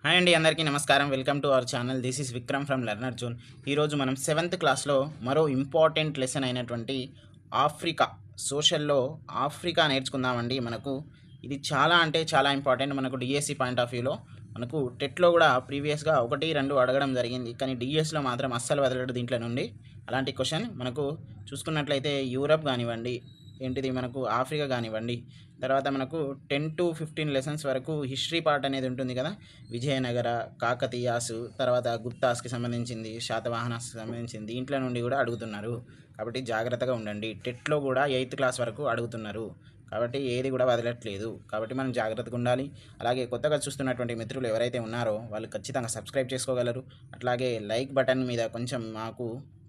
Hi అండి, అందరికీ నమస్కారం. Welcome to our channel. This is Vikram from learner zone. ఈరోజు మనం 7th క్లాస్లో మరో ఇంపార్టెంట్ లెసన్ అయినటువంటి ఆఫ్రికా, సోషల్లో ఆఫ్రికా నేర్చుకుందామండి. మనకు ఇది చాలా అంటే చాలా ఇంపార్టెంట్. మనకు డిఎస్సి పాయింట్ ఆఫ్ వ్యూలో మనకు టెట్లో కూడా ప్రీవియస్గా 1-2 అడగడం జరిగింది, కానీ డిఎస్లో మాత్రం అస్సలు వదలడు దీంట్లో నుండి. అలాంటి క్వశ్చన్ మనకు చూసుకున్నట్లయితే యూరప్ కానివ్వండి, ఏంటిది మనకు ఆఫ్రికా కానివ్వండి, తర్వాత మనకు 10-15 లెసన్స్ వరకు హిస్టరీ పార్ట్ అనేది ఉంటుంది కదా. విజయనగర, కాకతీయాసు, తర్వాత గుప్తాస్కి సంబంధించింది, శాతవాహనాస్కి సంబంధించింది, దీంట్లో నుండి కూడా అడుగుతున్నారు. కాబట్టి జాగ్రత్తగా ఉండండి. టెట్లో కూడా 8th క్లాస్ వరకు అడుగుతున్నారు, కాబట్టి ఏది కూడా వదలట్లేదు. కాబట్టి మనం జాగ్రత్తగా ఉండాలి. అలాగే కొత్తగా చూస్తున్నటువంటి మిత్రులు ఎవరైతే ఉన్నారో వాళ్ళు ఖచ్చితంగా సబ్స్క్రైబ్ చేసుకోగలరు. అట్లాగే లైక్ బటన్ మీద కొంచెం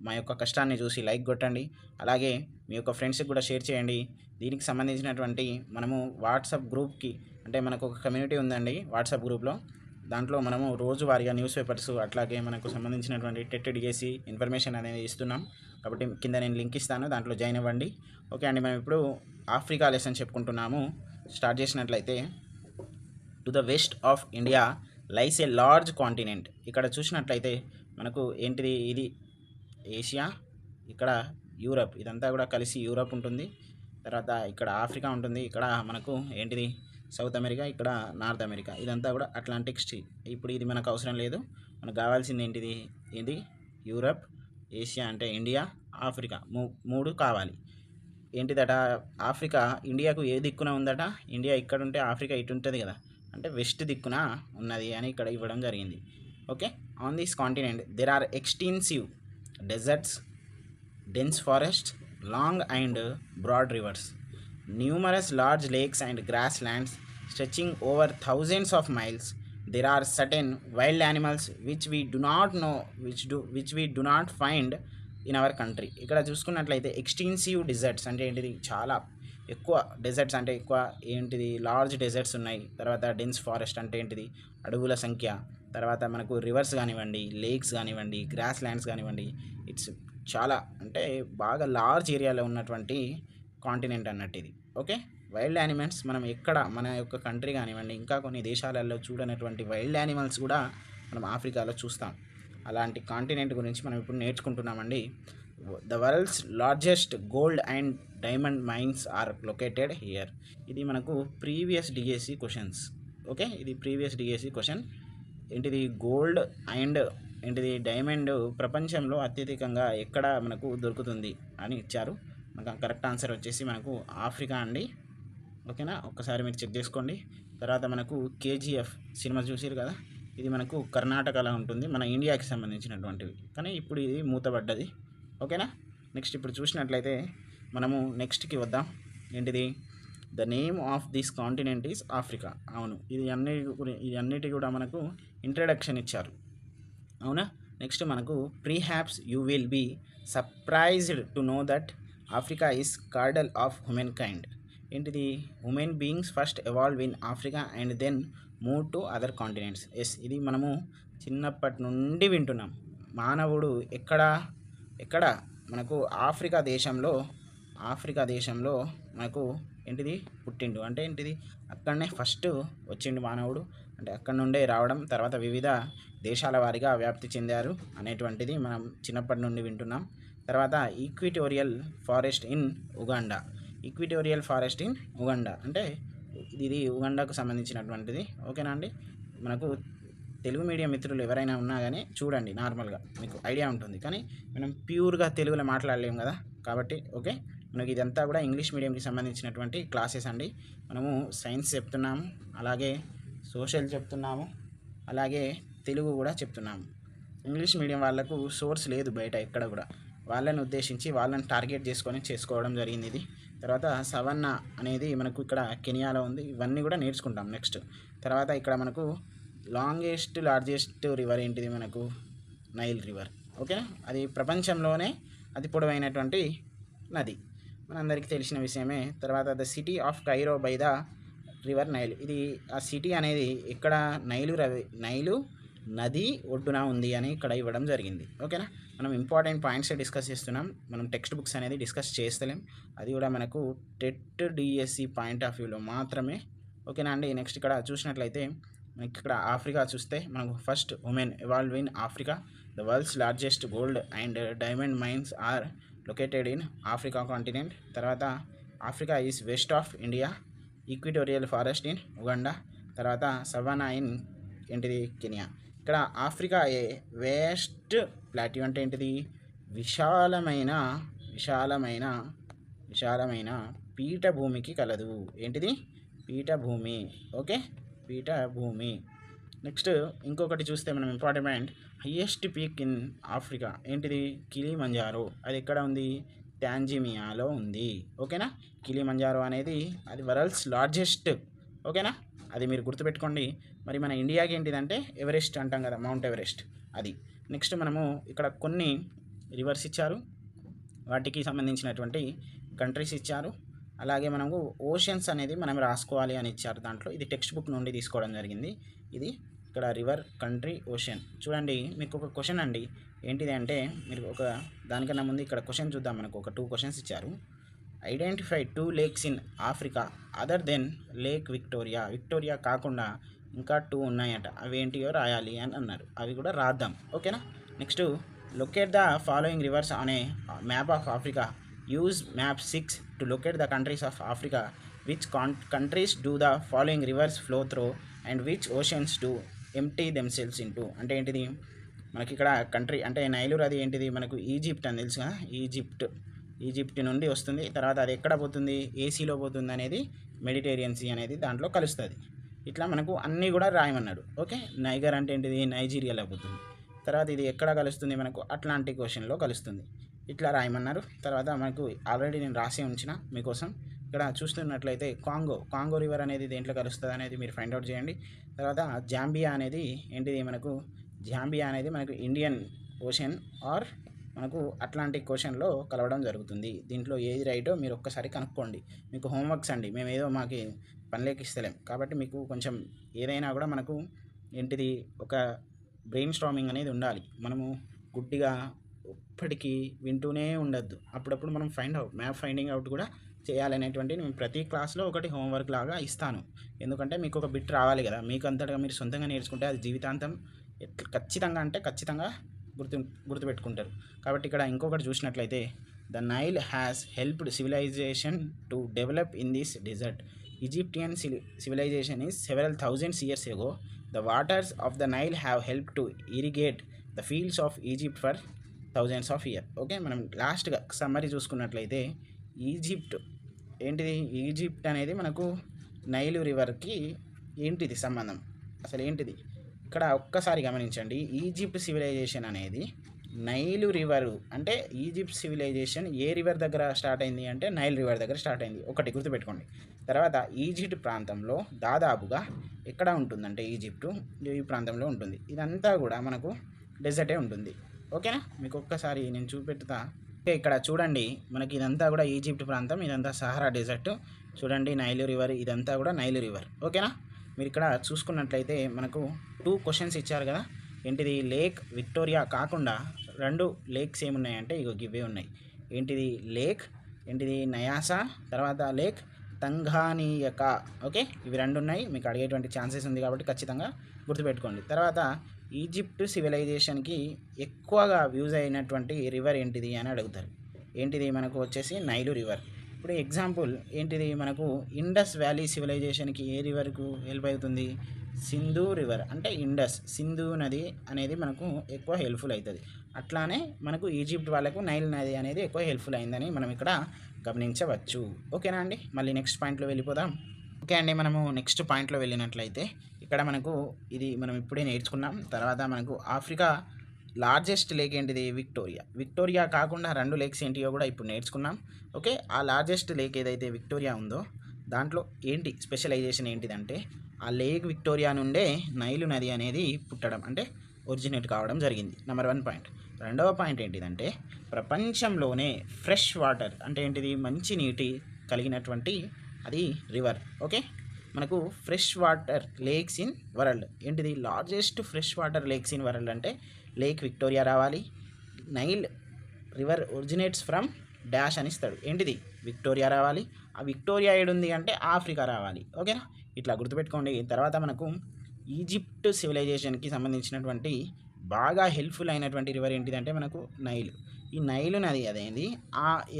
మా యొక్క కష్టాన్ని చూసి లైక్ కొట్టండి. అలాగే మీ యొక్క ఫ్రెండ్స్కి కూడా షేర్ చేయండి. దీనికి సంబంధించినటువంటి మనము వాట్సాప్ గ్రూప్కి, అంటే మనకు ఒక కమ్యూనిటీ ఉందండి వాట్సాప్ గ్రూప్లో. దాంట్లో మనము రోజువారీగా న్యూస్ పేపర్స్, అట్లాగే మనకు సంబంధించినటువంటి టెట్ డిఎస్సి ఇన్ఫర్మేషన్ అనేది ఇస్తున్నాం. కాబట్టి కింద నేను లింక్ ఇస్తాను, దాంట్లో జాయిన్ అవ్వండి. ఓకే అండి, మనం ఇప్పుడు ఆఫ్రికా లెసన్ చెప్పుకుంటున్నాము. స్టార్ట్ చేసినట్లయితే, to the west of India lies a large continent. ఇక్కడ చూసినట్లయితే మనకు ఏంటిది, ఇది ఏషియా, ఇక్కడ యూరప్, ఇదంతా కూడా కలిసి యూరప్ ఉంటుంది. తర్వాత ఇక్కడ ఆఫ్రికా ఉంటుంది, ఇక్కడ మనకు ఏంటిది సౌత్ అమెరికా, ఇక్కడ నార్త్ అమెరికా, ఇదంతా కూడా అట్లాంటిక్ సీ. ఇప్పుడు ఇది మనకు అవసరం లేదు. మనకు కావాల్సింది ఏంటిది, ఇది యూరప్, ఏషియా అంటే ఇండియా, ఆఫ్రికా, మూడు కావాలి. ఏంటిదట, ఆఫ్రికా ఇండియాకు ఏ దిక్కున ఉందట, ఇండియా ఇక్కడ ఉంటే ఆఫ్రికా ఇటు ఉంటుంది కదా, అంటే వెస్ట్ దిక్కున ఉన్నది అని ఇక్కడ ఇవ్వడం జరిగింది. Okay, on this continent there are extensive deserts, dense forests, long and broad rivers, numerous large lakes and grasslands stretching over thousands of miles. There are certain wild animals which we do not know, which we do not find in our country. ఇక్కడ చూసుకున్నట్లయితే extensive desserts అంటే ఏంటిది, చాలా ఎక్కువ desserts అంటే ఎక్కువ ఏంటిది, large desserts ఉన్నాయి. తర్వాత డెన్స్ ఫారెస్ట్ అంటే ఏంటిది, అడవుల సంఖ్య. తర్వాత మనకు రివర్స్ కానివ్వండి, లేక్స్ కానివ్వండి, గ్రాస్ ల్యాండ్స్ కానివ్వండి, ఇట్స్ చాలా అంటే బాగా లార్జ్ ఏరియాలో ఉన్నటువంటి కాంటినెంట్ అన్నట్టు ఇది. ఓకే, వైల్డ్ యానిమల్స్ మనం ఎక్కడ మన యొక్క కంట్రీ కానివ్వండి, ఇంకా కొన్ని దేశాలలో చూడనటువంటి వైల్డ్ యానిమల్స్ కూడా మనం ఆఫ్రికాలో చూస్తాం. అలాంటి కాంటినెంట్ గురించి మనం ఇప్పుడు నేర్చుకుంటున్నామండి. The world's largest gold and diamond mines are located here. ఇది మనకు ప్రీవియస్ డిఎస్సి క్వశ్చన్స్. ఓకే, ఇది ప్రీవియస్ డిఎస్సి క్వశ్చన్. ఏంటిది, గోల్డ్ అండ్ ఏంటిది డైమండ్ ప్రపంచంలో అత్యధికంగా ఎక్కడ మనకు దొరుకుతుంది అని ఇచ్చారు. మనకు కరెక్ట్ ఆన్సర్ వచ్చేసి మనకు ఆఫ్రికా అండి. ఓకేనా, ఒక్కసారి మీరు చెక్ చేసుకోండి. తర్వాత మనకు కేజీఎఫ్ సినిమా చూసారు కదా, ఇది మనకు కర్ణాటకలో ఉంటుంది, మన ఇండియాకి సంబంధించినటువంటివి, కానీ ఇప్పుడు ఇది మూతబడ్డది. ఓకేనా, నెక్స్ట్ ఇప్పుడు చూసినట్లయితే మనము నెక్స్ట్కి వద్దాం. ఏంటిది, the name of this continent is Africa. అవును, ఇది అన్నిటి కూడా మనకు ఇంట్రడక్షన్ ఇచ్చారు. అవునా, నెక్స్ట్ మనకు perhaps you will be surprised to know that Africa is cradle of humankind. ఏంటిది, human beings first evolve in Africa and then move to other continents. Yes, ఇది మనము చిన్నప్పటి నుండి వింటున్నాం. మానవుడు ఎక్కడ మనకు ఆఫ్రికా దేశంలో మనకు ఏంటిది పుట్టిండు, అంటే ఏంటిది అక్కడనే ఫస్ట్ వచ్చిండు మానవుడు, అంటే అక్కడ నుండే రావడం, తర్వాత వివిధ దేశాల వారీగా వ్యాప్తి చెందారు అనేటువంటిది మనం చిన్నప్పటి నుండి వింటున్నాం. తర్వాత equatorial forest in Uganda. Equatorial forest in Uganda అంటే ఇది ఉగాండాకు సంబంధించినటువంటిది. ఓకేనా అండి, మనకు తెలుగు మీడియం మిత్రులు ఎవరైనా ఉన్నా కానీ చూడండి, నార్మల్గా మీకు ఐడియా ఉంటుంది, కానీ మనం ప్యూర్గా తెలుగులో మాట్లాడలేము కదా. కాబట్టి ఓకే, మనకి ఇదంతా కూడా ఇంగ్లీష్ మీడియంకి సంబంధించినటువంటి క్లాసెస్ అండి. మనము సైన్స్ చెప్తున్నాము, అలాగే సోషల్ చెప్తున్నాము, అలాగే తెలుగు కూడా చెప్తున్నాము. ఇంగ్లీష్ మీడియం వాళ్ళకు సోర్స్ లేదు బయట ఎక్కడ కూడా, వాళ్ళని ఉద్దేశించి వాళ్ళని టార్గెట్ చేసుకొని చేసుకోవడం జరిగింది ఇది. తర్వాత సవన్నా అనేది మనకు ఇక్కడ కెనియాలో ఉంది. ఇవన్నీ కూడా నేర్చుకుంటాం నెక్స్ట్. తర్వాత ఇక్కడ మనకు లార్జెస్ట్ రివర్ ఏంటిది, మనకు నైల్ రివర్. ఓకేనా, అది ప్రపంచంలోనే అతి పొడవైనటువంటి నది, మనందరికీ తెలిసిన విషయమే. తర్వాత the city of Cairo by the river Nile. ఇది ఆ సిటీ అనేది ఇక్కడ నైలు నది ఒడ్డున ఉంది అని ఇక్కడ ఇవ్వడం జరిగింది. ఓకేనా, మనం ఇంపార్టెంట్ పాయింట్స్ డిస్కస్ చేస్తున్నాం, మనం టెక్స్ట్ బుక్స్ అనేది డిస్కస్ చేస్తలేం. అది కూడా మనకు టెట్ డిఎస్సి పాయింట్ ఆఫ్ వ్యూలో మాత్రమే. ఓకేనా అండి, నెక్స్ట్ ఇక్కడ చూసినట్లయితే మనకి ఇక్కడ ఆఫ్రికా చూస్తే మనకు first women evolve in Africa. The world's largest gold and diamond mines are located in Africa continent. తర్వాత Africa is west of India. Equatorial forest in Uganda. తర్వాత సవానా ఇన్ ఏంటిది కెనియా. ఇక్కడ ఆఫ్రికా ఏ waste plateau అంటే ఏంటిది విశాలమైన విశాలమైన విశాలమైన పీఠభూమికి కలదు. ఏంటిది పీఠభూమి. ఓకే, పీఠభూమి. నెక్స్ట్ ఇంకొకటి చూస్తే మనం important highest peak in Africa ఏంటిది కిలిమంజారో. అది ఎక్కడ ఉంది టాంజానియాలో ఉంది. ఓకేనా, కిలిమంజారో అనేది అది వరల్డ్స్ లార్జెస్ట్. ఓకేనా, అది మీరు గుర్తుపెట్టుకోండి. మరి మన ఇండియాకి ఏంటిదంటే ఎవరెస్ట్ అంటాం కదా, మౌంట్ ఎవరెస్ట్ అది. నెక్స్ట్ మనము ఇక్కడ కొన్ని రివర్స్ ఇచ్చారు, వాటికి సంబంధించినటువంటి కంట్రీస్ ఇచ్చారు. అలాగే మనకు ఓషన్స్ అనేది మనం రాసుకోవాలి అని ఇచ్చారు దాంట్లో. ఇది టెక్స్ట్ బుక్ నుండి తీసుకోవడం జరిగింది. ఇది ఇక్కడ రివర్, కంట్రీ, ఓషన్. చూడండి మీకు ఒక క్వశ్చన్ అండి. ఏంటిది అంటే మీరు ఒక దానికన్నా ముందు ఇక్కడ క్వశ్చన్ చూద్దాం. మనకు ఒక 2 క్వశ్చన్స్ ఇచ్చారు. Identify 2 lakes in Africa other than lake Victoria. Victoria కాకుండా ఇంకా 2 ఉన్నాయట, అవి ఏంటియో రాయాలి అని అన్నారు. అవి కూడా రాద్దాం. ఓకేనా. Next locate the following reverse on a map of Africa. Use map 6 to locate the countries of Africa. Which countries do the following rivers flow through and which oceans do empty themselves into. అంటే ఏంటిది మనకి ఇక్కడ country అంటే Nile నది ఏంటిది మనకు Egypt అని తెలుసు కదా. ఈజిప్ట్ నుండి వస్తుంది. తర్వాత అది ఎక్కడ పోతుంది ఏసీలో పోతుంది అనేది మెడిటేరియన్ సీ అనేది దాంట్లో కలుస్తుంది. ఇట్లా మనకు అన్నీ కూడా రాయమన్నాడు. ఓకే, నైగర్ అంటే ఏంటిది నైజీరియాలో పోతుంది. తర్వాత ఇది ఎక్కడ కలుస్తుంది మనకు అట్లాంటిక్ ఓషన్లో కలుస్తుంది. ఇట్లా రాయమన్నారు. తర్వాత మనకు ఆల్రెడీ నేను రాసి ఉంచిన మీకోసం. ఇక్కడ చూస్తున్నట్లయితే కాంగో రివర్ అనేది దేంట్లో కలుస్తుంది అనేది మీరు ఫైండ్ అవుట్ చేయండి. తర్వాత జాంబియా అనేది ఏంటిది మనకు ఇండియన్ ఓషన్ ఆర్ మనకు అట్లాంటిక్ ఓషన్లో కలవడం జరుగుతుంది. దీంట్లో ఏది రైటో మీరు ఒక్కసారి కనుక్కోండి. మీకు హోంవర్క్స్ అండి, మేము ఏదో మాకు పనిలోకి ఇస్తలేం కాబట్టి మీకు కొంచెం ఏదైనా కూడా మనకు ఏంటిది ఒక బ్రెయిన్ స్టార్మింగ్ అనేది ఉండాలి. మనము గుడ్డిగా ఇప్పటికీ వింటూనే ఉండద్దు. అప్పుడప్పుడు మనం మ్యాప్ ఫైండింగ్ అవుట్ కూడా చేయాలనేటువంటి నేను ప్రతి క్లాస్లో ఒకటి హోంవర్క్ లాగా ఇస్తాను. ఎందుకంటే మీకు ఒక బిట్ రావాలి కదా, మీకు అంతటా మీరు సొంతంగా నేర్చుకుంటే అది జీవితాంతం ఖచ్చితంగా గుర్తుపెట్టుకుంటారు. కాబట్టి ఇక్కడ ఇంకొకటి చూసినట్లయితే the Nile has helped civilization to develop in this desert. Egyptian civilization is several thousands years ago. The waters of the Nile have helped to irrigate the fields of Egypt for thousands of years. Okay, మనం లాస్ట్గా summary చూసుకున్నట్లయితే Egypt అనేది మనకు Nile రివర్కి ఏంటిది సంబంధం, అసలు ఏంటిది ఇక్కడ ఒక్కసారి గమనించండి. ఈజిప్ట్ సివిలైజేషన్ అనేది నైలు రివరు అంటే ఈజిప్ట్ సివిలైజేషన్ ఏ రివర్ దగ్గర స్టార్ట్ అయింది అంటే నైల్ రివర్ దగ్గర స్టార్ట్ అయింది. ఒకటి గుర్తుపెట్టుకోండి. తర్వాత ఈజిప్ట్ ప్రాంతంలో దాదాపుగా ఎక్కడ ఉంటుందంటే ఈజిప్టు ఈ ప్రాంతంలో ఉంటుంది. ఇదంతా కూడా మనకు డెజర్టే ఉంటుంది. ఓకేనా, మీకు ఒక్కసారి నేను చూపెడతా. ఇక్కడ చూడండి, మనకి ఇదంతా కూడా ఈజిప్ట్ ప్రాంతం, ఇదంతా సహారా డెజర్ట్. చూడండి నైలు రివర్, ఇదంతా కూడా నైలు రివర్. ఓకేనా, మీరు ఇక్కడ చూసుకున్నట్లయితే మనకు 2 క్వశ్చన్స్ ఇచ్చారు కదా. ఏంటిది లేక్ విక్టోరియా కాకుండా 2 లేక్స్ ఏమున్నాయంటే ఇవే ఉన్నాయి. ఏంటిది నయాసా, తర్వాత లేక్ తంగానియక. ఓకే, ఇవి 2 ఉన్నాయి. మీకు అడిగేటువంటి ఛాన్సెస్ ఉంది కాబట్టి ఖచ్చితంగా గుర్తుపెట్టుకోండి. తర్వాత ఈజిప్ట్ సివిలైజేషన్కి ఎక్కువగా యూజ్ అయినటువంటి రివర్ ఏంటిది అని అడుగుతారు. ఏంటిది మనకు వచ్చేసి నైలు రివర్. ఇప్పుడు ఎగ్జాంపుల్ ఏంటిది మనకు ఇండస్ వ్యాలీ సివిలైజేషన్కి ఏ రివర్కు హెల్ప్ అవుతుంది సింధు రివర్ అంటే సింధు నది అనేది మనకు ఎక్కువ హెల్ప్ఫుల్ అవుతుంది. అట్లానే మనకు ఈజిప్ట్ వాళ్ళకు నైల్ నది అనేది ఎక్కువ హెల్ప్ఫుల్ అయిందని మనం ఇక్కడ గమనించవచ్చు. ఓకేనా అండి, మళ్ళీ నెక్స్ట్ పాయింట్లో వెళ్ళిపోదాం. ఓకే అండి, మనము నెక్స్ట్ పాయింట్లో వెళ్ళినట్లయితే ఇక్కడ మనకు ఇది మనం ఇప్పుడే నేర్చుకున్నాం. తర్వాత మనకు ఆఫ్రికా లార్జెస్ట్ లేక్ ఏంటిది విక్టోరియా కాకుండా 2 లేక్స్ ఏంటియో కూడా ఇప్పుడు నేర్చుకున్నాం. ఓకే, ఆ లార్జెస్ట్ లేక్ ఏదైతే విక్టోరియా ఉందో దాంట్లో ఏంటి స్పెషలైజేషన్ ఏంటిదంటే ఆ లేక్ విక్టోరియా నుండే నైలు నది అనేది పుట్టడం అంటే ఒరిజినేట్ కావడం జరిగింది. Number 1 point. రెండవ పాయింట్ ఏంటిదంటే ప్రపంచంలోనే ఫ్రెష్ వాటర్ అంటే ఏంటిది మంచి నీటి కలిగినటువంటి అది రివర్. ఓకే, మనకు fresh water lakes in world ఏంటిది largest fresh water lakes in world అంటే లేక్ విక్టోరియా రావాలి. Nile river originates from dash అని ఇస్తాడు. ఏంటిది విక్టోరియా రావాలి. ఆ విక్టోరియా ఏడుంది అంటే ఆఫ్రికా రావాలి. ఓకేనా, ఇట్లా గుర్తుపెట్టుకోండి. తర్వాత మనకు ఈజిప్ట్ సివిలైజేషన్కి సంబంధించినటువంటి బాగా హెల్ప్ఫుల్ అయినటువంటి రివర్ ఏంటిదంటే మనకు నైల్. ఈ నైల్ నది అదేంది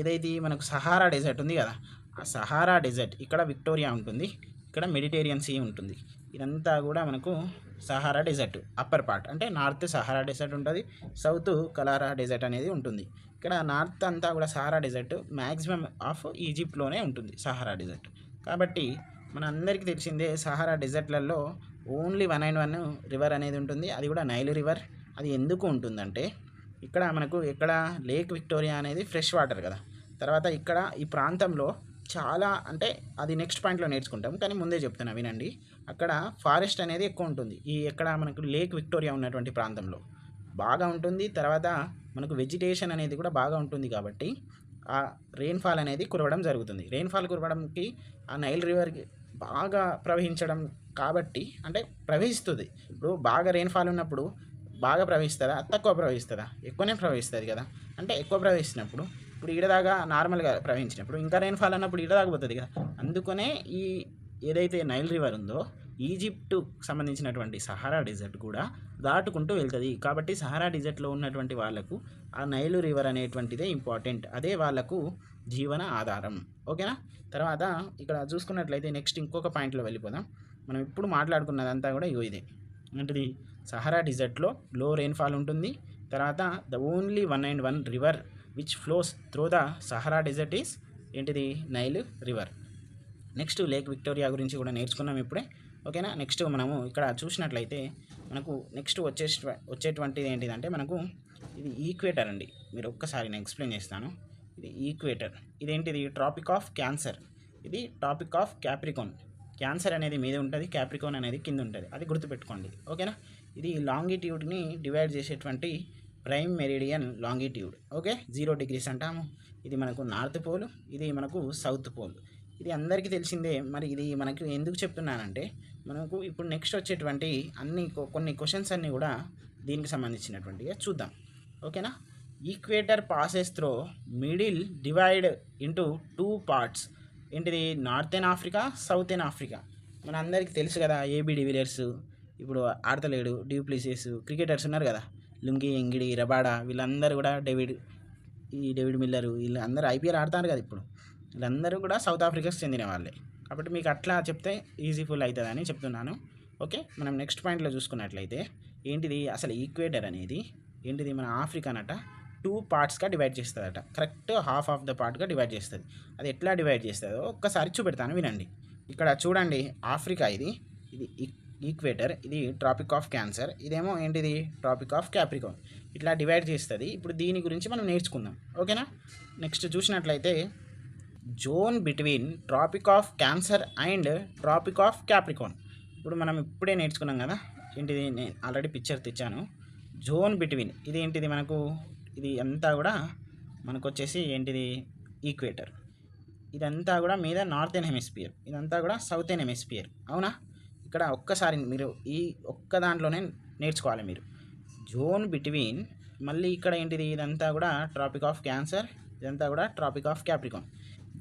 ఏదైతే మనకు సహారా డెజర్ట్ ఉంది కదా, ఆ సహారా డెజర్ట్ ఇక్కడ విక్టోరియా ఉంటుంది, ఇక్కడ మెడిటేరియన్ సీ ఉంటుంది. ఇదంతా కూడా మనకు సహారా డెజర్ట్ అప్పర్ పార్ట్, అంటే నార్త్ సహారా డెజర్ట్ ఉంటుంది, సౌత్ కలారా డెజర్ట్ అనేది ఉంటుంది. ఇక్కడ నార్త్ అంతా కూడా సహారా డెజర్ట్ మ్యాక్సిమం ఆఫ్ ఈజిప్ట్లోనే ఉంటుంది సహారా డెజర్ట్. కాబట్టి మన అందరికీ తెలిసిందే సహారా డెజర్ట్లలో ఓన్లీ 1 రివర్ అనేది ఉంటుంది, అది కూడా నైల్ రివర్. అది ఎందుకు ఉంటుందంటే ఇక్కడ మనకు ఇక్కడ లేక్ విక్టోరియా అనేది ఫ్రెష్ వాటర్ కదా. తర్వాత ఇక్కడ ఈ ప్రాంతంలో చాలా, అంటే అది నెక్స్ట్ పాయింట్లో నేర్చుకుంటాం కానీ ముందే చెప్తున్నా వినండి. అక్కడ ఫారెస్ట్ అనేది ఎక్కువ ఉంటుంది ఎక్కడ మనకు లేక్ విక్టోరియా ఉన్నటువంటి ప్రాంతంలో బాగా ఉంటుంది. తర్వాత మనకు వెజిటేషన్ అనేది కూడా బాగా ఉంటుంది కాబట్టి ఆ రెయిన్ఫాల్ అనేది కురవడం జరుగుతుంది. రెయిన్ఫాల్ కురవడంకి ఆ నైల్ రివర్కి బాగా ప్రవహించడం కాబట్టి, అంటే ప్రవహిస్తుంది. ఇప్పుడు బాగా రెయిన్ఫాల్ ఉన్నప్పుడు బాగా ప్రవహిస్తుందా, తక్కువ ప్రవహిస్తుందా? ఎక్కువనే ప్రవహిస్తుంది కదా. అంటే ఎక్కువ ప్రవహిస్తున్నప్పుడు ఇప్పుడు ఈడదాకా నార్మల్గా ప్రవహించినప్పుడు ఇంకా రెయిన్ఫాల్ అన్నప్పుడు ఈడదాకా పోతుంది కదా. అందుకనే ఈ ఏదైతే నైల్ రివర్ ఉందో ఈజిప్టు సంబంధించినటువంటి సహారా డెజర్ట్ కూడా దాటుకుంటూ వెళ్తుంది. కాబట్టి సహారా డెజర్ట్లో ఉన్నటువంటి వాళ్ళకు ఆ నైల్ రివర్ అనేటువంటిదే ఇంపార్టెంట్, అదే వాళ్ళకు జీవన ఆధారం. ఓకేనా. తర్వాత ఇక్కడ చూసుకున్నట్లయితే నెక్స్ట్ ఇంకొక పాయింట్లో వెళ్ళిపోదాం. మనం ఇప్పుడు మాట్లాడుకున్నదంతా కూడా ఇదే ఏంటిది, సహారా డెజర్ట్లో లో రెయిన్ఫాల్ ఉంటుంది. తర్వాత the only 1 river which flows through the Sahara desert is ఏంటిది, Nile river. Next lake Victoria గురించి కూడా నేర్చుకున్నాం ఇప్పుడే. ఓకేనా. నెక్స్ట్ మనము ఇక్కడ చూసినట్లయితే మనకు నెక్స్ట్ వచ్చేటువంటిది ఏంటిదంటే మనకు ఇది ఈక్వేటర్ అండి. మీరు ఒక్కసారి నేను ఎక్స్ప్లెయిన్ చేస్తాను. ఇది ఈక్వేటర్, ఇదేంటిది ట్రాపిక్ ఆఫ్ క్యాన్సర్, ఇది ట్రాపిక్ ఆఫ్ క్యాప్రికాన్. క్యాన్సర్ అనేది మీద ఉంటుంది, క్యాప్రికాన్ అనేది కింద ఉంటుంది, అది గుర్తుపెట్టుకోండి. ఓకేనా. ఇది లాంగిట్యూడ్ని డివైడ్ చేసేటువంటి prime meridian longitude. Okay, 0 degrees అంటాము. ఇది మనకు నార్త్ పోల్, ఇది మనకు సౌత్ పోల్. ఇది అందరికీ తెలిసిందే. మరి ఇది మనకు ఎందుకు చెప్తున్నానంటే మనకు ఇప్పుడు నెక్స్ట్ వచ్చేటువంటి కొన్ని క్వశ్చన్స్ అన్నీ కూడా దీనికి సంబంధించినటువంటిగా చూద్దాం. ఓకేనా. Equator passes throw middle divide into 2 parts. ఏంటిది, నార్థన్ ఆఫ్రికా, సౌతర్న్ ఆఫ్రికా. మన అందరికీ తెలుసు కదా, ఏబి డివిలియర్స్ ఇప్పుడు ఆడతలేడు, డ్యూప్లిసిస్ క్రికెటర్స్ ఉన్నారు కదా, లుంగి, ఎంగిడి, రబాడా, వీళ్ళందరూ కూడా డేవిడ్ మిల్లరు, వీళ్ళందరూ ఐపీఎల్ ఆడతారు కదా ఇప్పుడు. వీళ్ళందరూ కూడా సౌత్ ఆఫ్రికాకి చెందిన వాళ్ళే. కాబట్టి మీకు అట్లా చెప్తే ఈజీఫుల్ అవుతుందని చెప్తున్నాను. ఓకే, మనం నెక్స్ట్ పాయింట్లో చూసుకున్నట్లయితే ఏంటిది, అసలు ఈక్వేటర్ అనేది ఏంటిది, మన ఆఫ్రికానట 2 partsగా డివైడ్ చేస్తుందట. కరెక్ట్ హాఫ్ ఆఫ్ ద పార్ట్గా డివైడ్ చేస్తుంది. అది ఎట్లా డివైడ్ చేస్తుందో ఒక్కసారి చూపెడతాను వినండి. ఇక్కడ చూడండి, ఆఫ్రికా ఇది ఈక్వేటర్, ఇది ట్రాపిక్ ఆఫ్ క్యాన్సర్, ఇదేమో ఏంటిది ట్రాపిక్ ఆఫ్ క్యాప్రికాన్. ఇట్లా డివైడ్ చేస్తుంది. ఇప్పుడు దీని గురించి మనం నేర్చుకుందాం. ఓకేనా. నెక్స్ట్ చూసినట్లయితే zone between Tropic of Cancer and Tropic of Capricorn. ఇప్పుడు మనం ఇప్పుడే నేర్చుకున్నాం కదా ఏంటిది, నేను ఆల్రెడీ పిక్చర్ తెచ్చాను. జోన్ బిట్వీన్ ఇది ఏంటిది, మనకు ఇది అంతా కూడా మనకు వచ్చేసి ఏంటిది ఈక్వేటర్. ఇదంతా కూడా మీద నార్థన్ హెమిస్ఫియర్, ఇదంతా కూడా సౌతర్న్ హెమిస్ఫియర్. అవునా. ఇక్కడ ఒక్కసారి మీరు ఈ ఒక్క దాంట్లోనే నేర్చుకోవాలి మీరు. జోన్ బిట్వీన్, మళ్ళీ ఇక్కడ ఏంటిది, ఇదంతా కూడా ట్రాపిక్ ఆఫ్ క్యాన్సర్, ఇదంతా కూడా Tropic of Capricorn.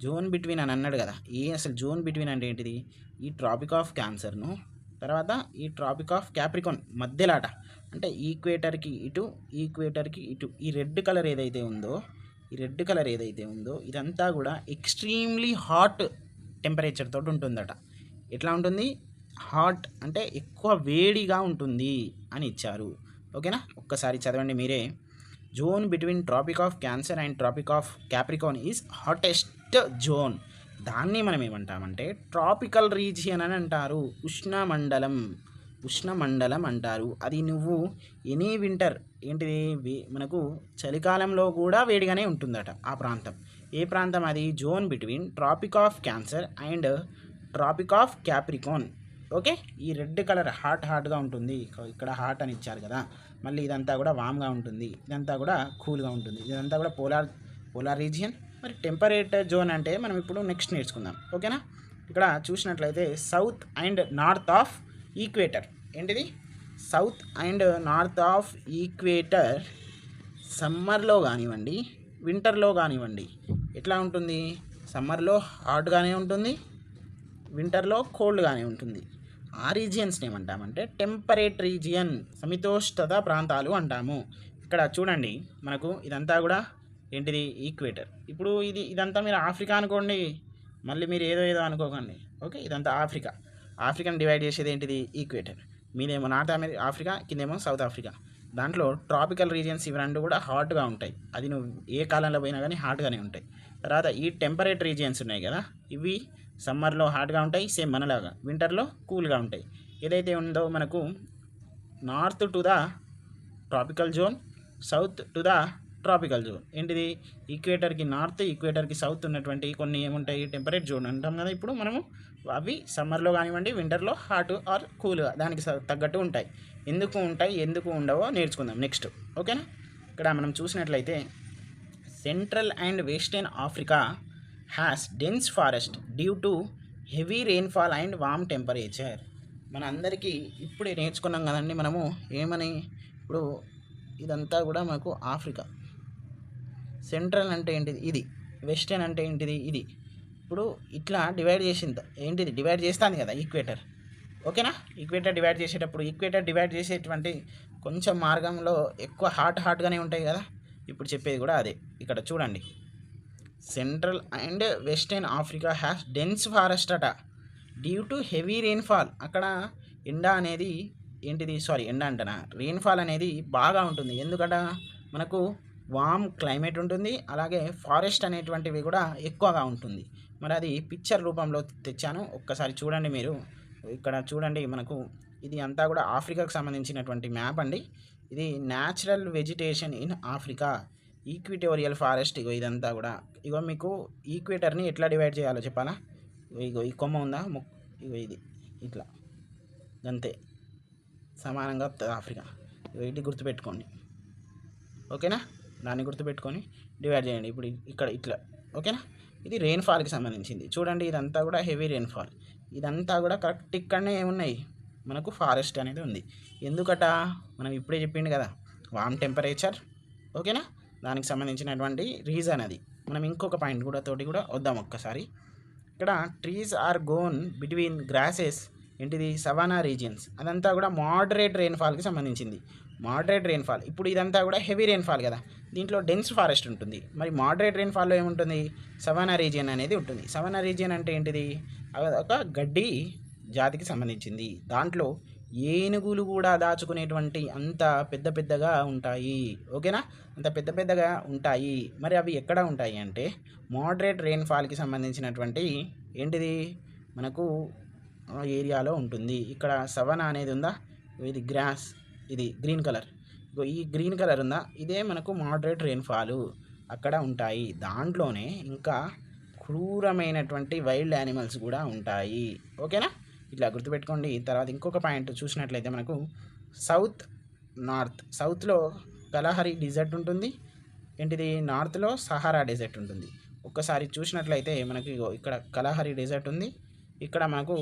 Zone between అని అన్నాడు కదా, అసలు జోన్ బిట్వీన్ అంటే ఏంటిది, ఈ ట్రాపిక్ ఆఫ్ క్యాన్సర్ను తర్వాత ఈ ట్రాపిక్ ఆఫ్ క్యాప్రికాన్ మధ్యలాట. అంటే ఈక్వేటర్కి ఇటు, ఈక్వేటర్కి ఇటు, ఈ రెడ్ కలర్ ఏదైతే ఉందో ఇదంతా కూడా ఎక్స్ట్రీమ్లీ హాట్ టెంపరేచర్ తోటి ఉంటుందట. ఎట్లా ఉంటుంది, హాట్ అంటే ఎక్కువ వేడిగా ఉంటుంది అని ఇచ్చారు. ఓకేనా. ఒక్కసారి చదవండి మీరే. Zone between Tropic of Cancer and Tropic of Capricorn is hottest zone. దాన్ని మనం ఏమంటామంటే ట్రాపికల్ రీజియన్ అని అంటారు, ఉష్ణమండలం అంటారు. అది నువ్వు ఎనీ వింటర్ ఏంటిది, మనకు చలికాలంలో కూడా వేడిగానే ఉంటుందట ఆ ప్రాంతం. ఏ ప్రాంతం అది, zone between Tropic of Cancer and Tropic of Capricorn. Okay, ఈ రెడ్ కలర్ హాట్గా ఉంటుంది. ఇక్కడ హాట్ అని ఇచ్చారు కదా, మళ్ళీ ఇదంతా కూడా వామ్గా ఉంటుంది, ఇదంతా కూడా కూల్గా ఉంటుంది, ఇదంతా కూడా పోలార్ రీజియన్. మరి టెంపరేచర్ జోన్ అంటే మనం ఇప్పుడు నెక్స్ట్ నేర్చుకుందాం. ఓకేనా. ఇక్కడ చూసినట్లయితే south and north of equator. ఏంటిది, south and north of equator సమ్మర్లో కానివ్వండి, వింటర్లో కానివ్వండి ఎట్లా ఉంటుంది, సమ్మర్లో హాట్గానే ఉంటుంది, వింటర్లో కోల్డ్గానే ఉంటుంది. ఆ రీజియన్స్ని ఏమంటామంటే టెంపరేట్ రీజియన్, సమీతోష్ణ ప్రాంతాలు అంటాము. ఇక్కడ చూడండి మనకు ఇదంతా కూడా ఏంటిది ఈక్వేటర్. ఇప్పుడు ఇదంతా మీరు ఆఫ్రికా అనుకోండి, మళ్ళీ మీరు ఏదో అనుకోకండి. ఓకే, ఇదంతా ఆఫ్రికాని డివైడ్ చేసేది ఏంటిది ఈక్వేటర్. మీదేమో నార్త్ ఆఫ్రికా, కిందేమో సౌత్ ఆఫ్రికా. దాంట్లో ట్రాపికల్ రీజియన్స్ ఇవి రెండు కూడా హాట్గా ఉంటాయి. అది నువ్వు ఏ కాలంలో పోయినా కానీ హాట్గానే ఉంటాయి. తర్వాత ఈ టెంపరేట్ రీజియన్స్ ఉన్నాయి కదా, ఇవి సమ్మర్లో హాట్గా ఉంటాయి, సేమ్ మనలాగా. వింటర్లో కూల్గా ఉంటాయి. ఏదైతే ఉందో మనకు north to the tropical zone, south to the tropical zone. ఏంటిది ఈక్వేటర్కి నార్త్, ఈక్వేటర్కి సౌత్ ఉన్నటువంటి కొన్ని ఏముంటాయి టెంపరేట్ జోన్ అంటాం కదా. ఇప్పుడు మనము అవి సమ్మర్లో కానివ్వండి, వింటర్లో హాట్ ఆర్ కూల్గా దానికి తగ్గట్టు ఉంటాయి. ఎందుకు ఉంటాయి, ఎందుకు ఉండవో నేర్చుకుందాం నెక్స్ట్. ఓకేనా. ఇక్కడ మనం చూసినట్లయితే central and western Africa has dense forest due to heavy rainfall and warm temperature. మన అందరికీ ఇప్పుడే నేర్చుకున్నాం కదండి మనము ఏమని. ఇప్పుడు ఇదంతా కూడా మనకు ఆఫ్రికా. సెంట్రల్ అంటే ఏంటిది ఇది, వెస్టర్న్ అంటే ఏంటిది ఇది. ఇప్పుడు ఇట్లా డివైడ్ చేసింది ఏంటిది, డివైడ్ చేస్తుంది కదా ఈక్వేటర్. ఓకేనా. ఈక్వేటర్ డివైడ్ చేసేటువంటి కొంచెం మార్గంలో ఎక్కువ హాట్గానే ఉంటాయి కదా. ఇప్పుడు చెప్పేది కూడా అదే. ఇక్కడ చూడండి, central and western Africa has dense forest అట డ్యూ టు హెవీ రెయిన్ఫాల్. అక్కడ ఎండ అనేది ఏంటిది, ఎండ అంటనా, రెయిన్ఫాల్ అనేది బాగా ఉంటుంది. ఎందుకట, మనకు వామ్ క్లైమేట్ ఉంటుంది, అలాగే ఫారెస్ట్ అనేటువంటివి కూడా ఎక్కువగా ఉంటుంది. మరి అది పిక్చర్ రూపంలో తెచ్చాను, ఒక్కసారి చూడండి మీరు. ఇక్కడ చూడండి, మనకు ఇది అంతా కూడా ఆఫ్రికాకు సంబంధించినటువంటి మ్యాప్ అండి. ఇది natural vegetation in Africa, equatorial forest. ఇదంతా కూడా మీకు ఈక్వేటర్ని ఎట్లా డివైడ్ చేయాలో చెప్పాలా. ఈ కొమ్మ ఉందా, ఇది ఇట్లా అంతే సమానంగా వస్తుంది ఆఫ్రికా. ఇది గుర్తుపెట్టుకోండి. ఓకేనా, దాన్ని గుర్తుపెట్టుకొని డివైడ్ చేయండి. ఇప్పుడు ఇక్కడ ఇట్లా. ఓకేనా. ఇది రెయిన్ఫాల్కి సంబంధించింది. చూడండి, ఇదంతా కూడా హెవీ రెయిన్ఫాల్. ఇదంతా కూడా కరెక్ట్ ఇక్కడనే ఏమున్నాయి మనకు ఫారెస్ట్ అనేది ఉంది. ఎందుకట, మనం ఇప్పుడే చెప్పిండు కదా, వామ్ టెంపరేచర్. ఓకేనా, దానికి సంబంధించినటువంటి రీజన్ అది. మనం ఇంకొక పాయింట్ కూడా వద్దాం ఒక్కసారి. ఇక్కడ trees are gone between grasses, ఏంటిది సవానా రీజియన్స్. అదంతా కూడా మోడరేట్ రెయిన్ఫాల్కి సంబంధించింది. Moderate rainfall. ఇప్పుడు ఇదంతా కూడా హెవీ రెయిన్ఫాల్ కదా, దీంట్లో డెన్స్ ఫారెస్ట్ ఉంటుంది. మరి మోడరేట్ రెయిన్ఫాల్లో ఏముంటుంది, సవానా రీజియన్ అనేది ఉంటుంది. సవానా రీజియన్ అంటే ఏంటిది, ఒక గడ్డి జాతికి సంబంధించింది. దాంట్లో ఏనుగులు కూడా దాచుకునేటువంటి అంత పెద్దగా ఉంటాయి. ఓకేనా, అంత పెద్దగా ఉంటాయి. మరి అవి ఎక్కడ ఉంటాయి అంటే మోడరేట్ రెయిన్ఫాల్కి సంబంధించినటువంటి ఏంటిది మనకు ఏరియాలో ఉంటుంది. ఇక్కడ సవనా అనేది ఉందా, ఇది గ్రాస్, ఇది గ్రీన్ కలర్. ఈ గ్రీన్ కలర్ ఉందా, ఇదే మనకు మోడరేట్ రెయిన్ఫాలు అక్కడ ఉంటాయి. దాంట్లోనే ఇంకా క్రూరమైనటువంటి వైల్డ్ యానిమల్స్ కూడా ఉంటాయి. ఓకేనా, ఇట్లా గుర్తుపెట్టుకోండి. తర్వాత ఇంకొక పాయింట్ చూసినట్లయితే మనకు సౌత్లో కలహరి డిజర్ట్ ఉంటుంది. ఏంటిది, నార్త్లో సహారా డెజర్ట్ ఉంటుంది. ఒక్కసారి చూసినట్లయితే మనకి ఇక్కడ కలహరి డెజర్ట్ ఉంది, ఇక్కడ మనకు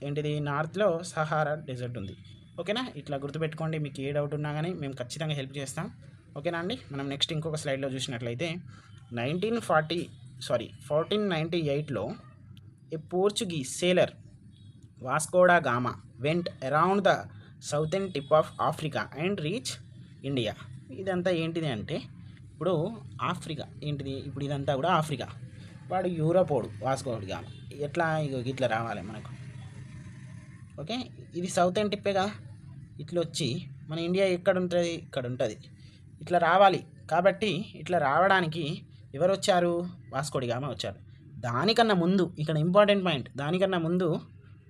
ఏంటిది నార్త్లో సహారా డెజర్ట్ ఉంది. ఓకేనా, ఇట్లా గుర్తుపెట్టుకోండి. మీకు ఏ డౌట్ ఉన్నా కానీ మేము ఖచ్చితంగా హెల్ప్ చేస్తాం. ఓకేనా అండి. మనం నెక్స్ట్ ఇంకొక స్లైడ్లో చూసినట్లయితే 1498లో a Portuguese sailor Vasco da Gama went around the southern tip of Africa and reach India. ఇదంతా ఏంటిది అంటే, ఇప్పుడు ఆఫ్రికా ఏంటిది, ఇప్పుడు ఇదంతా కూడా ఆఫ్రికా. వాడు యూరోపోడు వాస్కోడా గామా ఎట్లా ఇట్లా రావాలి మనకు. ఓకే, ఇది సౌతర్న్ టిప్పే కదా, ఇట్లా వచ్చి మన ఇండియా ఎక్కడ ఉంటుంది, ఇక్కడ ఉంటుంది. ఇట్లా రావాలి. కాబట్టి ఇట్లా రావడానికి ఎవరు వచ్చారు, వాస్కోడి గామా వచ్చారు. దానికన్నా ముందు ఇక్కడ ఇంపార్టెంట్ పాయింట్, దానికన్నా ముందు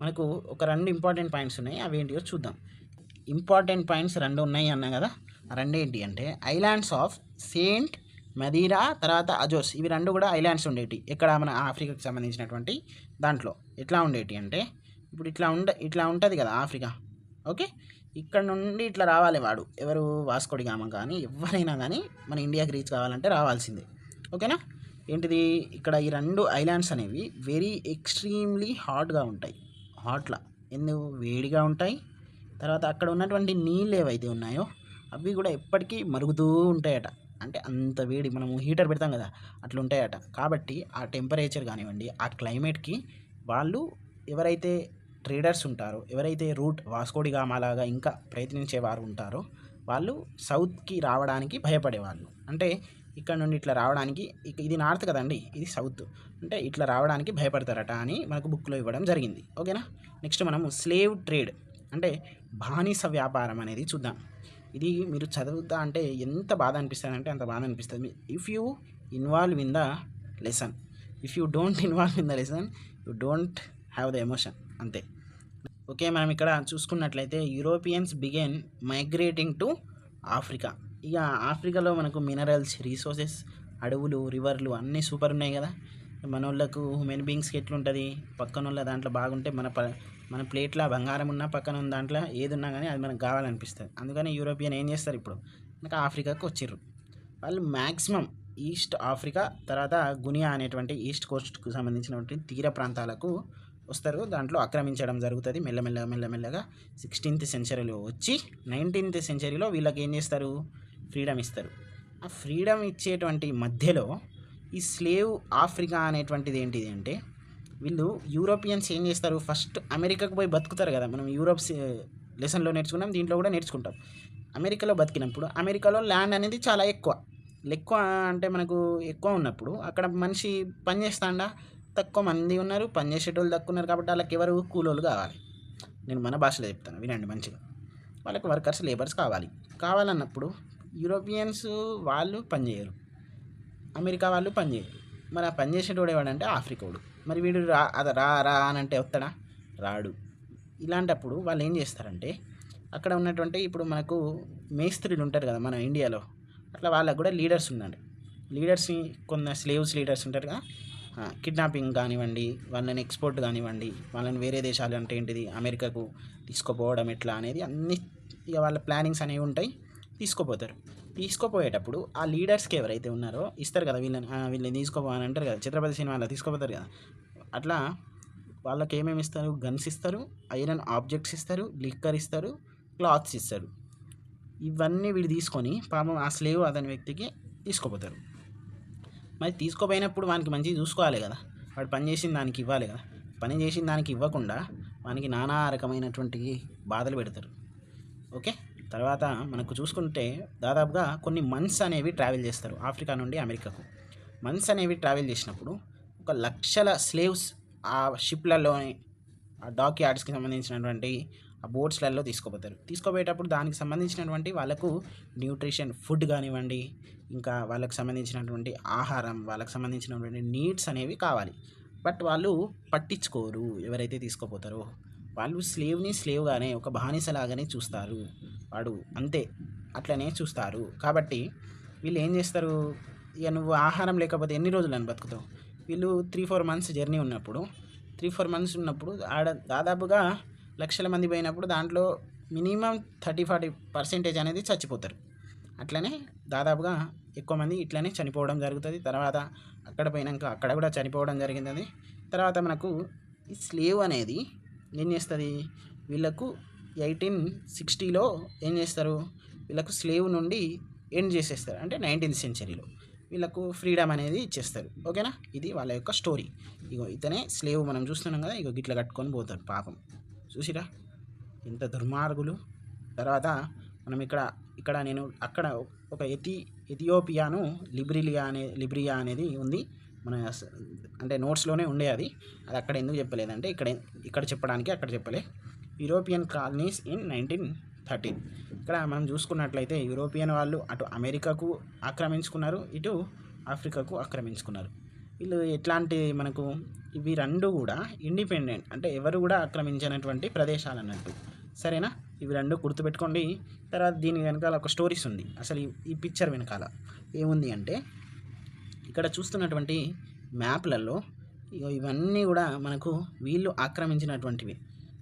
మనకు ఒక 2 ఇంపార్టెంట్ పాయింట్స్ ఉన్నాయి. అవి ఏంటివో చూద్దాం. ఇంపార్టెంట్ పాయింట్స్ 2 ఉన్నాయి అన్నా కదా. ఆ 2 ఏంటి అంటే ఐలాండ్స్ ఆఫ్ సెయింట్ మదీరా, తర్వాత అజోస్. ఇవి 2 కూడా ఐలాండ్స్ ఉండేవి ఎక్కడ, మన ఆఫ్రికాకి సంబంధించినటువంటి దాంట్లో. ఎట్లా ఉండేవి అంటే, ఇప్పుడు ఇట్లా ఉంటుంది కదా ఆఫ్రికా. ఓకే, ఇక్కడ నుండి ఇట్లా రావాలి వాడు, ఎవరు వాస్కోడి గామా కానీ ఎవరైనా కానీ మన ఇండియాకి రీచ్ కావాలంటే రావాల్సిందే. ఓకేనా. ఏంటిది, ఇక్కడ ఈ 2 ఐలాండ్స్ అనేవి వెరీ ఎక్స్ట్రీమ్లీ హాట్గా ఉంటాయి. హాట్లా ఎందుకు వేడిగా ఉంటాయి. తర్వాత అక్కడ ఉన్నటువంటి నీళ్ళు ఏవైతే ఉన్నాయో అవి కూడా ఎప్పటికీ మరుగుతూ ఉంటాయట. అంటే అంత వేడి, మనము హీటర్ పెడతాం కదా అట్లా ఉంటాయట. కాబట్టి ఆ టెంపరేచర్ కానివ్వండి, ఆ క్లైమేట్కి వాళ్ళు ఎవరైతే ట్రేడర్స్ ఉంటారో, ఎవరైతే రూట్ వాస్కోడి గామా లాగా ఇంకా ప్రయత్నించేవారు ఉంటారో వాళ్ళు సౌత్‌కి రావడానికి భయపడేవాళ్ళు. అంటే ఇక్కడ నుండి ఇట్లా రావడానికి ఇది నార్త్ కదండీ! ఇది సౌత్. అంటే ఇట్లా రావడానికి భయపడతారట అని మనకు బుక్‌లో ఇవ్వడం జరిగింది. ఓకేనా? నెక్స్ట్ మనము స్లేవ్ ట్రేడ్ అంటే బానిస వ్యాపారం అనేది చూద్దాం. ఇది మీరు చదువుతా అంటే ఎంత బాధ అనిపిస్తదంటే అంత బాధ అనిపిస్తది. If you involve in the lesson. If you don't involve in the lesson you don't have the emotion అంతే. ఓకే, మనం ఇక్కడ చూసుకున్నట్లయితే Europeans began migrating to Africa. ఇక ఆఫ్రికాలో మనకు మినరల్స్, రిసోర్సెస్, అడవులు, రివర్లు అన్నీ సూపర్ ఉన్నాయి కదా. మనోళ్ళకు హ్యూమన్ బీయింగ్స్కి ఎట్లుంటుంది, పక్కనోళ్ళ దాంట్లో బాగుంటే మన ప్లేట్లో బంగారం ఉన్నా పక్కన ఉన్న దాంట్లో ఏది ఉన్నా కానీ అది మనకు కావాలనిపిస్తుంది. అందుకని యూరోపియన్ ఏం చేస్తారు, ఇప్పుడు మనకు ఆఫ్రికాకు వచ్చిర్రు. వాళ్ళు మ్యాక్సిమం ఈస్ట్ ఆఫ్రికా తర్వాత గునియా అనేటువంటి ఈస్ట్ కోస్ట్కు సంబంధించినటువంటి తీర ప్రాంతాలకు వస్తారు. దాంట్లో ఆక్రమించడం జరుగుతుంది మెల్లమెల్లగా 16th సెంచరీలో వచ్చి 19th సెంచరీలో వీళ్ళకి ఏం చేస్తారు, ఫ్రీడమ్ ఇస్తారు. ఆ ఫ్రీడమ్ ఇచ్చేటువంటి మధ్యలో ఈ స్లేవ్ ఆఫ్రికా అనేటువంటిది ఏంటిది అంటే వీళ్ళు యూరోపియన్స్ ఏం చేస్తారు, ఫస్ట్ అమెరికాకు పోయి బతుకుతారు కదా. మనం యూరోప్ లెసన్లో నేర్చుకున్నాం, దీంట్లో కూడా నేర్చుకుంటాం. అమెరికాలో బతికినప్పుడు అమెరికాలో ల్యాండ్ అనేది చాలా ఎక్కువ అంటే మనకు ఎక్కువ ఉన్నప్పుడు అక్కడ మనిషి పని చేస్తాడా, తక్కువ మంది ఉన్నారు, పని చేసేటోళ్ళు తక్కువ ఉన్నారు. కాబట్టి వాళ్ళకి ఎవరు కూలోళ్ళు కావాలి. నేను మన భాషలో చెప్తాను వినండి మంచిగా. వాళ్ళకి వర్కర్స్, లేబర్స్ కావాలన్నప్పుడు యూరోపియన్స్ వాళ్ళు పని చేయరు, అమెరికా వాళ్ళు పని చేయరు. మరి ఆ పని చేసేటోడు ఎవడంటే ఆఫ్రికోడు. మరి వీడు రా అని అంటే వస్తాడా, రాడు. ఇలాంటప్పుడు వాళ్ళు ఏం చేస్తారంటే అక్కడ ఉన్నటువంటి ఇప్పుడు మనకు మేస్త్రీలు ఉంటారు కదా మన ఇండియాలో, అట్లా వాళ్ళకు కూడా లీడర్స్ ఉన్నారు. లీడర్స్ని కొంత స్లేవ్స్ లీడర్స్ ఉంటారు కదా, కిడ్నాపింగ్ కానివ్వండి, వాళ్ళని ఎక్స్పోర్ట్ కానివ్వండి, వాళ్ళని వేరే దేశాలు అంటే ఏంటిది అమెరికాకు తీసుకుపోవడం ఎట్లా అనేది అన్ని ఇక వాళ్ళ ప్లానింగ్స్ అనేవి ఉంటాయి. తీసుకుపోయేటప్పుడు ఆ లీడర్స్కి ఎవరైతే ఉన్నారో ఇస్తారు కదా, వీళ్ళని తీసుకోపోవని అంటారు కదా, ఛత్రపతి సినిమాలో తీసుకుపోతారు కదా. అట్లా వాళ్ళకి ఏమేమి ఇస్తారు, గన్స్ ఇస్తారు, ఐరన్ ఆబ్జెక్ట్స్ ఇస్తారు, లిక్కర్ ఇస్తారు, క్లాత్స్ ఇస్తారు. ఇవన్నీ వీడు తీసుకొని పాపం ఆ స్లేవ్ అతని వ్యక్తికి తీసుకుపోతారు. మరి తీసుకుపోయినప్పుడు వానికి మంచిగా చూసుకోవాలి కదా, వాడు పని చేసిన దానికి ఇవ్వాలి కదా. పని చేసిన దానికి ఇవ్వకుండా వానికి నానా రకమైనటువంటి బాధలు పెడతారు. ఓకే, తర్వాత మనకు చూసుకుంటే దాదాపుగా కొన్ని మంత్స్ అనేవి ట్రావెల్ చేస్తారు ఆఫ్రికా నుండి అమెరికాకు. మంత్స్ అనేవి ట్రావెల్ చేసినప్పుడు 1,00,000 స్లేవ్స్ ఆ షిప్లలోని ఆ డాక్ యార్డ్స్కి సంబంధించినటువంటి ఆ బోట్స్లలో తీసుకుపోయేటప్పుడు దానికి సంబంధించినటువంటి వాళ్ళకు న్యూట్రిషన్ ఫుడ్ కానివ్వండి, ఇంకా వాళ్ళకి సంబంధించినటువంటి ఆహారం, వాళ్ళకి సంబంధించినటువంటి నీడ్స్ అనేవి కావాలి. బట్ వాళ్ళు పట్టించుకోరు. ఎవరైతే తీసుకుపోతారో వాళ్ళు స్లేవ్గానే ఒక బానిసలాగానే చూస్తారు. వాడు అంతే అట్లనే చూస్తారు. కాబట్టి వీళ్ళు ఏం చేస్తారు, ఇక నువ్వు ఆహారం లేకపోతే ఎన్ని రోజులు అని బతుకుతావు. వీళ్ళు 3-4 మంత్స్ జర్నీ ఉన్నప్పుడు 3-4 మంత్స్ ఉన్నప్పుడు ఆడ దాదాపుగా లక్షల మంది పోయినప్పుడు దాంట్లో మినిమం 30-40% అనేది చచ్చిపోతారు. అట్లనే దాదాపుగా ఎక్కువ మంది ఇట్లనే చనిపోవడం జరుగుతుంది. తర్వాత అక్కడ పోయినాక అక్కడ కూడా చనిపోవడం జరిగింది. తర్వాత మనకు ఈ స్లేవ్ అనేది ఏం చేస్తుంది, వీళ్ళకు 1860లో ఏం చేస్తారు, వీళ్ళకు స్లేవ్ నుండి ఎండ్ చేసేస్తారు. అంటే 19th సెంచరీలో వీళ్ళకు ఫ్రీడమ్ అనేది ఇచ్చేస్తారు. ఓకేనా, ఇది వాళ్ళ యొక్క స్టోరీ. ఇగో ఇతనే స్లేవ్, మనం చూస్తున్నాం కదా, ఇగో గిట్ల కట్టుకొని పోతాడు పాపం. చూసిరా ఎంత దుర్మార్గులు. తర్వాత మనం ఇక్కడ నేను అక్కడ ఒక ఎథియోపియాను లిబ్రియా అనేది ఉంది మన అంటే నోట్స్లోనే ఉండే. అది అక్కడ ఎందుకు చెప్పలేదంటే ఇక్కడ చెప్పడానికి అక్కడ చెప్పలే. European colonies in 1913. ఇక్కడ మనం చూసుకున్నట్లయితే యూరోపియన్ వాళ్ళు అటు అమెరికాకు ఆక్రమించుకున్నారు, ఇటు ఆఫ్రికాకు ఆక్రమించుకున్నారు. వీళ్ళు ఎట్లాంటి మనకు ఇవి రెండు కూడా ఇండిపెండెంట్, అంటే ఎవరు కూడా ఆక్రమించినటువంటి ప్రదేశాలు అన్నట్టు. సరేనా, ఇవి రెండు గుర్తుపెట్టుకోండి. తర్వాత దీని వెనకాల ఒక స్టోరీస్ ఉంది. అసలు ఈ పిక్చర్ వెనకాల ఏముంది అంటే ఇక్కడ చూస్తున్నటువంటి మ్యాప్లలో ఇవన్నీ కూడా మనకు వీళ్ళు ఆక్రమించినటువంటివి.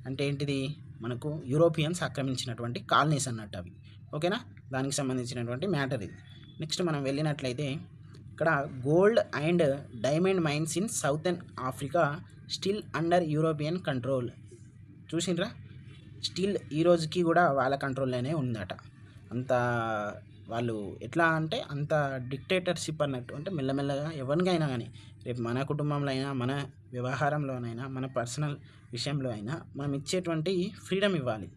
అంటే ఏంటిది, మనకు యూరోపియన్స్ ఆక్రమించినటువంటి కాలనీస్ అన్నట్టు అవి. ఓకేనా, దానికి సంబంధించినటువంటి మ్యాటర్ ఇది. నెక్స్ట్ మనం వెళ్ళినట్లయితే ఇక్కడ gold and diamond mines in southern Africa still under European control. చూసిండ్రా, స్టిల్ ఈ రోజుకి కూడా వాళ్ళ కంట్రోల్లోనే ఉందట. అంత వాళ్ళు ఎట్లా అంటే అంత డిక్టేటర్షిప్ అన్నట్టు. అంటే మెల్లమెల్లగా ఎవరికైనా కానీ రేపు మన కుటుంబంలో అయినా, మన వ్యవహారంలోనైనా, మన పర్సనల్ విషయంలో అయినా మనం ఇచ్చేటువంటి ఫ్రీడమ్ ఇవ్వాలి.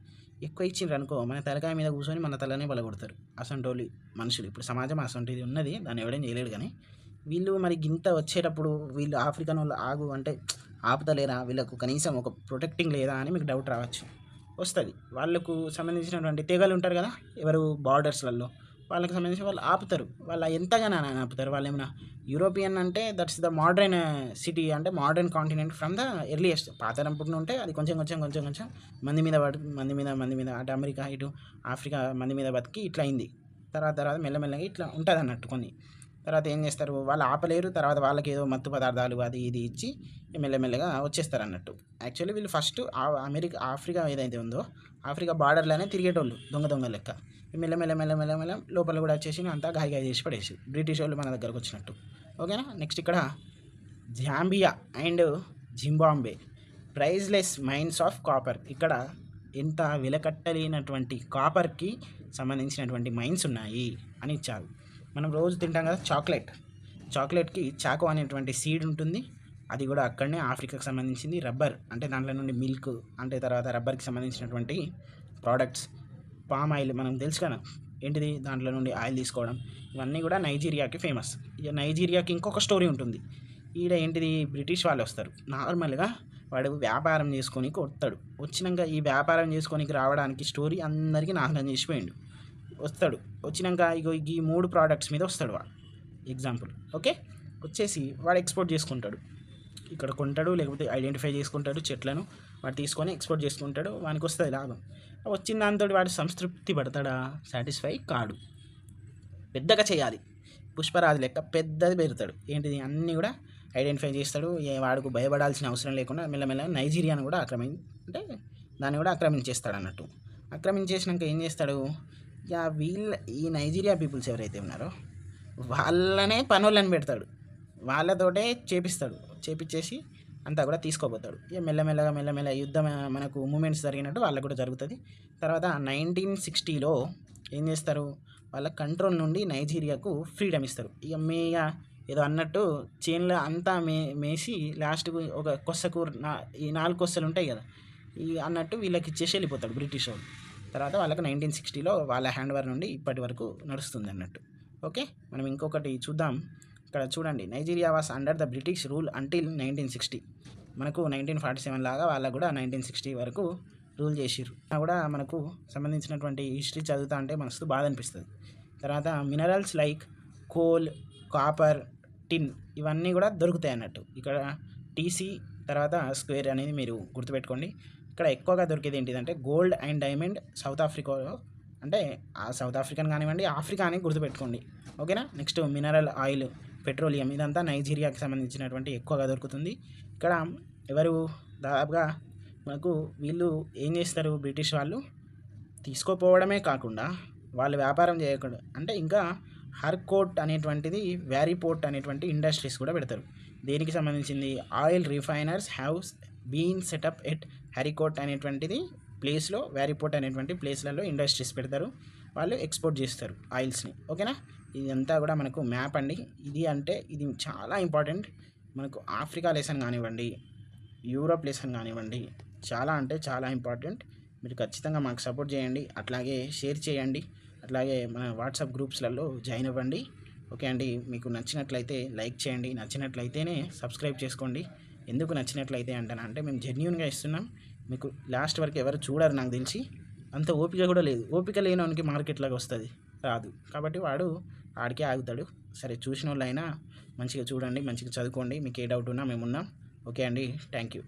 ఎక్కువ ఇచ్చిండ్రనుకో మన తలకాయ మీద కూర్చొని మన తలనే పలగొడతారు అసంటోళ్ళు మనుషులు. ఇప్పుడు సమాజం అసంటిది ఉన్నది, దాన్ని ఎవడేం చేయలేడు. కానీ వీళ్ళు మరి గింత వచ్చేటప్పుడు వీళ్ళు ఆఫ్రికన్ వాళ్ళు ఆగు అంటే ఆపుతలేరా, వీళ్ళకు కనీసం ఒక ప్రొటెక్టింగ్ లేదా అని మీకు డౌట్ రావచ్చు. వస్తుంది. వాళ్ళకు సంబంధించినటువంటి తెగలు ఉంటారు కదా, ఎవరు బార్డర్స్లలో, వాళ్ళకి సంబంధించి వాళ్ళు ఆపుతారు. వాళ్ళు ఎంతగానో ఆపుతారు. వాళ్ళు ఏమైనా యూరోపియన్ అంటే దట్స్ ద మోడర్న్ సిటీ, అంటే modern continent from the earliest. పాతరం పుట్టిన ఉంటే అది కొంచెం కొంచెం కొంచెం కొంచెం మంది మీద అటు అమెరికా ఇటు ఆఫ్రికా మంది మీద బతికి ఇట్లా అయింది. తర్వాత మెల్లమెల్లగా ఇట్లా ఉంటుంది అన్నట్టు. కొన్ని తర్వాత ఏం చేస్తారు, వాళ్ళు ఆపలేరు. తర్వాత వాళ్ళకి ఏదో మత్తు పదార్థాలు అది ఇది ఇచ్చి మెల్లమెల్లగా వచ్చేస్తారు అన్నట్టు. యాక్చువల్లీ వీళ్ళు ఫస్ట్ ఆఫ్రికా ఏదైతే ఉందో ఆఫ్రికా బార్డర్లోనే తిరిగేటోళ్ళు దొంగ లెక్క. మెల్లమెల్ల లోపల కూడా వచ్చేసి అంతా గాయ చేసి పడేసి బ్రిటిష్ వాళ్ళు మన దగ్గరకు వచ్చినట్టు. ఓకేనా. నెక్స్ట్ ఇక్కడ Zambia and Zimbabwe priceless mines of copper. ఇక్కడ ఎంత వెలకట్టలేనటువంటి కాపర్కి సంబంధించినటువంటి మైన్స్ ఉన్నాయి అని ఇచ్చారు. మనం రోజు తింటాం కదా చాక్లెట్కి చాకో అనేటువంటి సీడ్ ఉంటుంది. అది కూడా అక్కడనే ఆఫ్రికాకి సంబంధించింది. రబ్బర్ అంటే దాంట్లో నుండి మిల్క్, అంటే తర్వాత రబ్బర్కి సంబంధించినటువంటి ప్రోడక్ట్స్, పామ్ ఆయిల్ మనం తెలుసు కదా ఏంటిది, దాంట్లో నుండి ఆయిల్ తీసుకోవడం, ఇవన్నీ కూడా నైజీరియాకి ఫేమస్. ఇక నైజీరియాకి ఇంకొక స్టోరీ ఉంటుంది. ఈడ ఏంటిది, బ్రిటిష్ వాళ్ళు వస్తారు. నార్మల్గా వాడు వ్యాపారం చేసుకొని కొడతాడు. వచ్చినాక ఈ వ్యాపారం చేసుకొని రావడానికి స్టోరీ అందరికీ నాశనం చేసిపోయిండు. వచ్చినాక ఇగో ఈ 3 ప్రోడక్ట్స్ మీద వస్తాడు వాడు. Example okay. వచ్చేసి వాడు ఎక్స్పోర్ట్ చేసుకుంటాడు. ఇక్కడ కొంటాడు, లేకపోతే ఐడెంటిఫై చేసుకుంటాడు చెట్లను, వాడు తీసుకొని ఎక్స్పోర్ట్ చేసుకుంటాడు. వానికి వస్తుంది లాభం. వచ్చిన దాంతో వాడు సంతృప్తి పడతాడా? సాటిస్ఫై కాడు. పెద్దగా చేయాలి, పుష్పరాజు లెక్క పెద్దది పెడతాడు. ఏంటిది అన్నీ కూడా ఐడెంటిఫై చేస్తాడు. వాడికి భయపడాల్సిన అవసరం లేకుండా మెల్లమెల్లగా నైజీరియాను కూడా దాన్ని కూడా ఆక్రమించేస్తాడు అన్నట్టు. ఆక్రమించేసినాక ఏం చేస్తాడు, ఈ నైజీరియా పీపుల్స్ ఎవరైతే ఉన్నారో వాళ్ళనే పనులను పెడతాడు. వాళ్ళతోటే చేపించేసి అంతా కూడా తీసుకోపోతాడు. ఇక మెల్లమెల్లగా యుద్ధం మనకు మూమెంట్స్ జరిగినట్టు వాళ్ళకు కూడా జరుగుతుంది. తర్వాత 1960లో ఏం చేస్తారు, వాళ్ళ కంట్రోల్ నుండి నైజీరియాకు ఫ్రీడమ్ ఇస్తారు. ఇక ఏదో అన్నట్టు చైన్లో అంతా మేసి లాస్ట్కు ఒక కొస్సకూర ఈ 4 కొస్సలు ఉంటాయి కదా, ఈ అన్నట్టు వీళ్ళకి ఇచ్చేసి వెళ్ళిపోతాడు బ్రిటిష్ వాళ్ళు. తర్వాత వాళ్ళకి 1960లో వాళ్ళ హ్యాండ్ ఓవర్ నుండి ఇప్పటి వరకు నడుస్తుంది అన్నట్టు. ఓకే. మనం ఇంకొకటి చూద్దాం. ఇక్కడ చూడండి, Nigeria was under the British rule until 1960. మనకు 1947 లాగా వాళ్ళకు కూడా 1960 వరకు రూల్ చేసిర్రు. కూడా మనకు సంబంధించినటువంటి హిస్టరీ చదువుతా అంటే మనసు బాధ అనిపిస్తుంది. తర్వాత మినరల్స్ లైక్ కోల్, కాపర్, టిన్ ఇవన్నీ కూడా దొరుకుతాయి అన్నట్టు. ఇక్కడ టీసీ తర్వాత స్క్వేర్ అనేది మీరు గుర్తుపెట్టుకోండి. ఇక్కడ ఎక్కువగా దొరికేది ఏంటిదంటే గోల్డ్ అండ్ డైమండ్ సౌత్ ఆఫ్రికాలో, అంటే సౌత్ ఆఫ్రికన్ కానివ్వండి, ఆఫ్రికా అని గుర్తుపెట్టుకోండి. ఓకేనా. నెక్స్ట్ మినరల్ ఆయిల్, పెట్రోలియం ఇదంతా నైజీరియాకి సంబంధించినటువంటి ఎక్కువగా దొరుకుతుంది. ఇక్కడ ఎవరు దాదాపుగా మనకు వీళ్ళు ఏం చేస్తారు, బ్రిటిష్ వాళ్ళు తీసుకోపోవడమే కాకుండా వాళ్ళు వ్యాపారం చేయకుండా అంటే ఇంకా హర్కోట్ అనేటువంటిది, వ్యారీపోర్ట్ అనేటువంటి ఇండస్ట్రీస్ కూడా పెడతారు. దేనికి సంబంధించింది, oil refiners have been set up at Harcourt అనేటువంటిది ప్లేస్లో, వ్యారీపోర్ట్ అనేటువంటి ప్లేస్లలో ఇండస్ట్రీస్ పెడతారు. వాళ్ళు ఎక్స్పోర్ట్ చేస్తారు ఆయిల్స్ని. ఓకేనా. ఇదంతా కూడా మనకు మ్యాప్ అండి. ఇది చాలా ఇంపార్టెంట్ మనకు. ఆఫ్రికా లెసన్ కానివ్వండి, యూరోప్ లెసన్ కానివ్వండి, చాలా అంటే చాలా ఇంపార్టెంట్. మీరు ఖచ్చితంగా మాకు సపోర్ట్ చేయండి, అట్లాగే షేర్ చేయండి, అట్లాగే మన వాట్సాప్ గ్రూప్స్లలో జాయిన్ అవ్వండి. ఓకే అండి. మీకు నచ్చినట్లయితే లైక్ చేయండి, నచ్చినట్లయితేనే సబ్స్క్రైబ్ చేసుకోండి. ఎందుకు నచ్చినట్లయితే అంటే మేము జెన్యూన్గా ఇస్తున్నాం. మీకు లాస్ట్ వరకు ఎవరు చూడరు, నాకు తెలిసి అంత ఓపిక కూడా లేదు. ఓపిక లేనివానికి మార్కెట్లోకి వస్తుంది రాదు, కాబట్టి వాడు ఆడికే ఆగుతాడు. సరే, చూసిన వాళ్ళైనా మంచిగా చూడండి, మంచిగా చదువుకోండి. మీకు ఏ డౌట్ ఉన్నా మేము ఉన్నాం. ఓకే అండి. Thank you.